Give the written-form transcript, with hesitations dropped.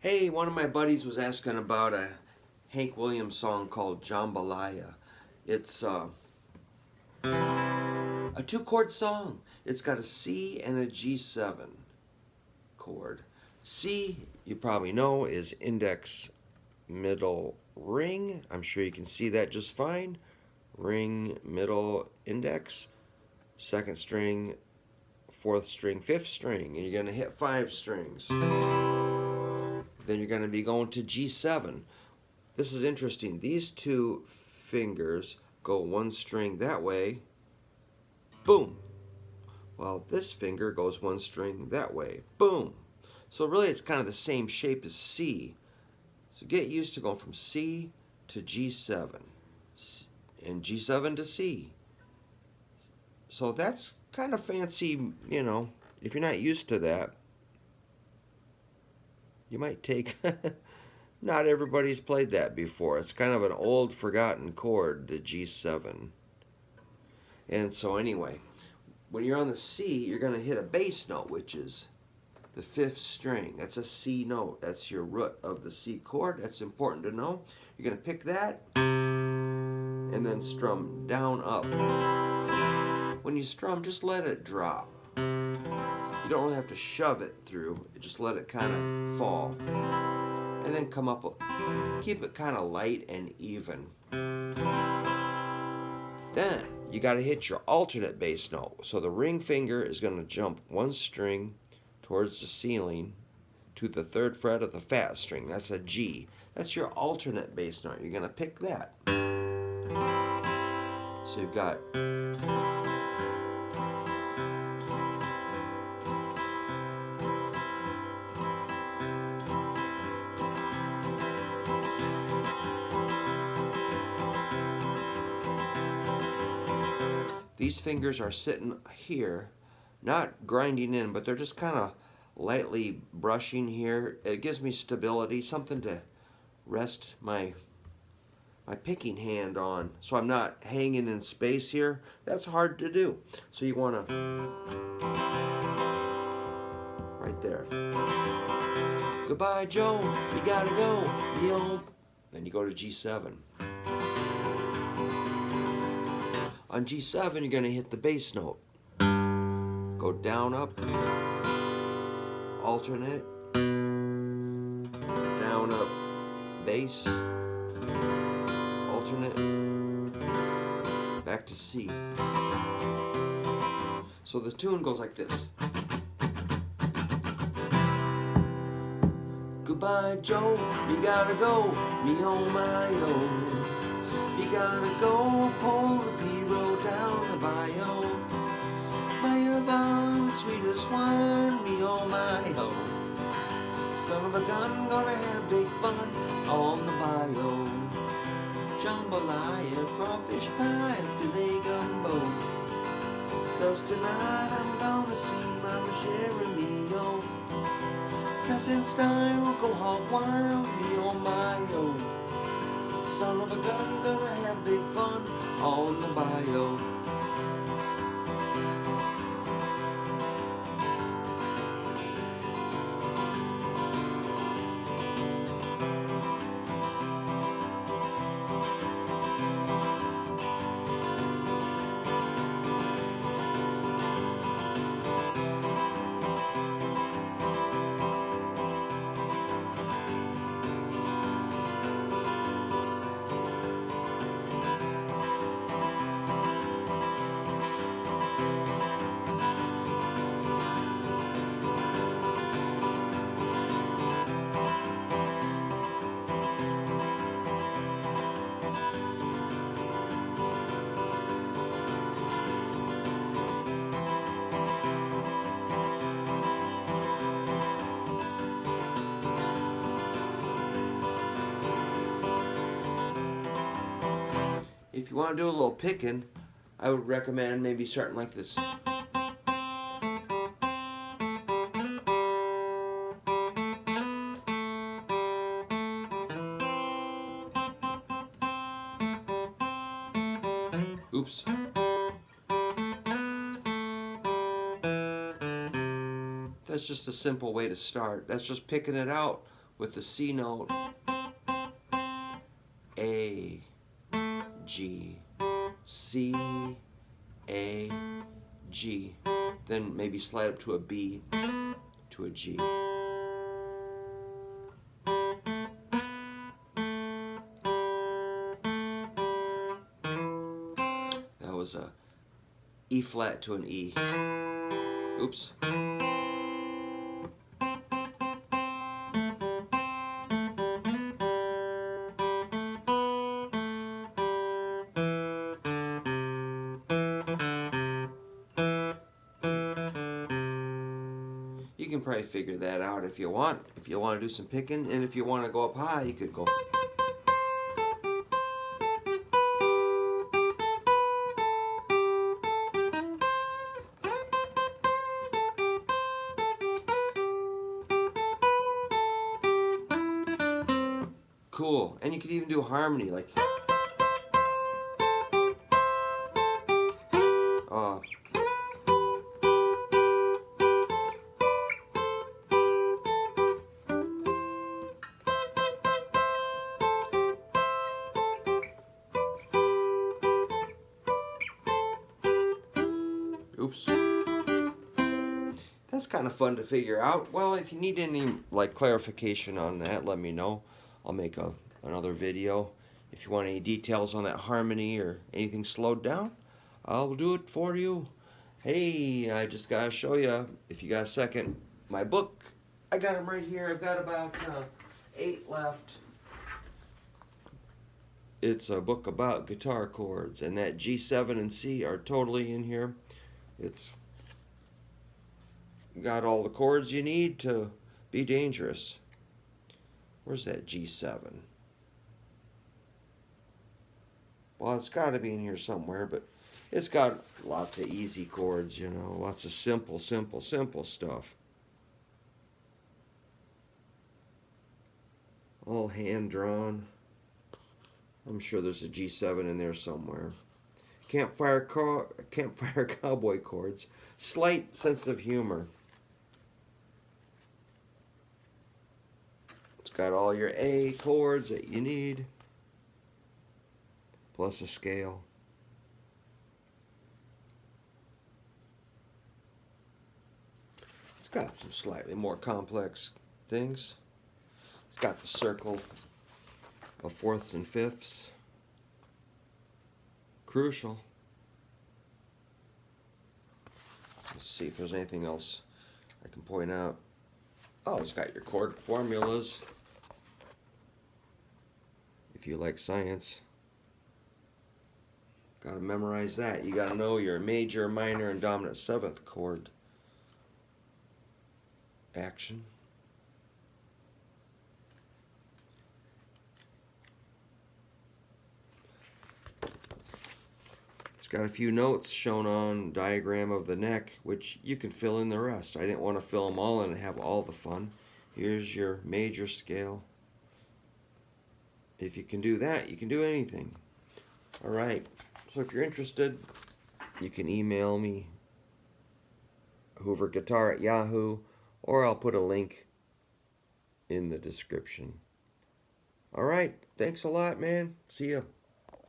Hey, one of my buddies was asking about a Hank Williams song called Jambalaya. It's a two-chord song. It's got a C and a G7 chord. C, you probably know, is index, middle, ring. I'm sure you can see that just fine. Ring, middle, index, second string, fourth string, fifth string, and you're going to hit 5 strings. Then you're going to be going to G7. This is interesting. These two fingers go one string that way, boom. While this finger goes one string that way, boom. So really it's kind of the same shape as C. So get used to going from C to G7 and G7 to C. So that's kind of fancy, if you're not used to that. You might take, not everybody's played that before. It's kind of an old forgotten chord, the G7. And so anyway, when you're on the C, you're going to hit a bass note, which is the 5th string. That's a C note. That's your root of the C chord. That's important to know. You're going to pick that and then strum down, up. When you strum, just let it drop. You don't really have to shove it through. Just let it kind of fall. And then come up, keep it kind of light and even. Then you got to hit your alternate bass note. So the ring finger is going to jump one string towards the ceiling to the 3rd fret of the fat string. That's a G. That's your alternate bass note. You're going to pick that. So you've got these fingers are sitting here, not grinding in, but they're just kind of lightly brushing here. It gives me stability, something to rest my picking hand on, so I'm not hanging in space here. That's hard to do. So you want to, right there. Goodbye, Joe, you gotta go, yo. Then you go to G7. On G7, you're going to hit the bass note. Go down, up, alternate, down, up, bass, alternate, back to C. So the tune goes like this. Goodbye, Joe, you gotta go, me on my own. You gotta go, pull the P-road down the Bayou. My Yvonne, sweetest wine, me on my own. Son of a gun, gonna have big fun on the Bayou. Jambalaya, crawfish pie, filet gumbo. 'Cause tonight I'm gonna see Mama Cherimio. Dress in style, go hog wild, me on my own. Son of a gun, gonna have big fun on the Bayou. If you want to do a little picking, I would recommend maybe starting like this. Oops. That's just a simple way to start. That's just picking it out with the C note, A, G, C, A, G. Then maybe slide up to a B, to a G. That was a E flat to an E. Oops. You can probably figure that out if you want. If you want to do some picking, and if you want to go up high, you could go. Cool. And you could even do harmony, like. Oops. That's kind of fun to figure out. Well, if you need any like clarification on that, let me know. I'll make another video. If you want any details on that harmony or anything slowed down, I'll do it for you. Hey, I just gotta show you, if you got a second, my book. I got them right here. I've got about 8 left. It's a book about guitar chords, and that G7 and C are totally in here. It's got all the chords you need to be dangerous. Where's that G7? Well, it's got to be in here somewhere, but it's got lots of easy chords, you know, lots of simple stuff. All hand-drawn. I'm sure there's a G7 in there somewhere. Campfire cowboy chords. Slight sense of humor. It's got all your A chords that you need, plus a scale. It's got some slightly more complex things. It's got the circle of fourths and fifths. Crucial. Let's see if there's anything else I can point out. Oh, it's got your chord formulas. If you like science, gotta memorize that. You gotta know your major, minor, and dominant seventh chord action. It's got a few notes shown on diagram of the neck, which you can fill in the rest. I didn't want to fill them all in and have all the fun. Here's your major scale. If you can do that, you can do anything. All right. So if you're interested, you can email me, hooverguitar@yahoo, or I'll put a link in the description. All right. Thanks a lot, man. See ya.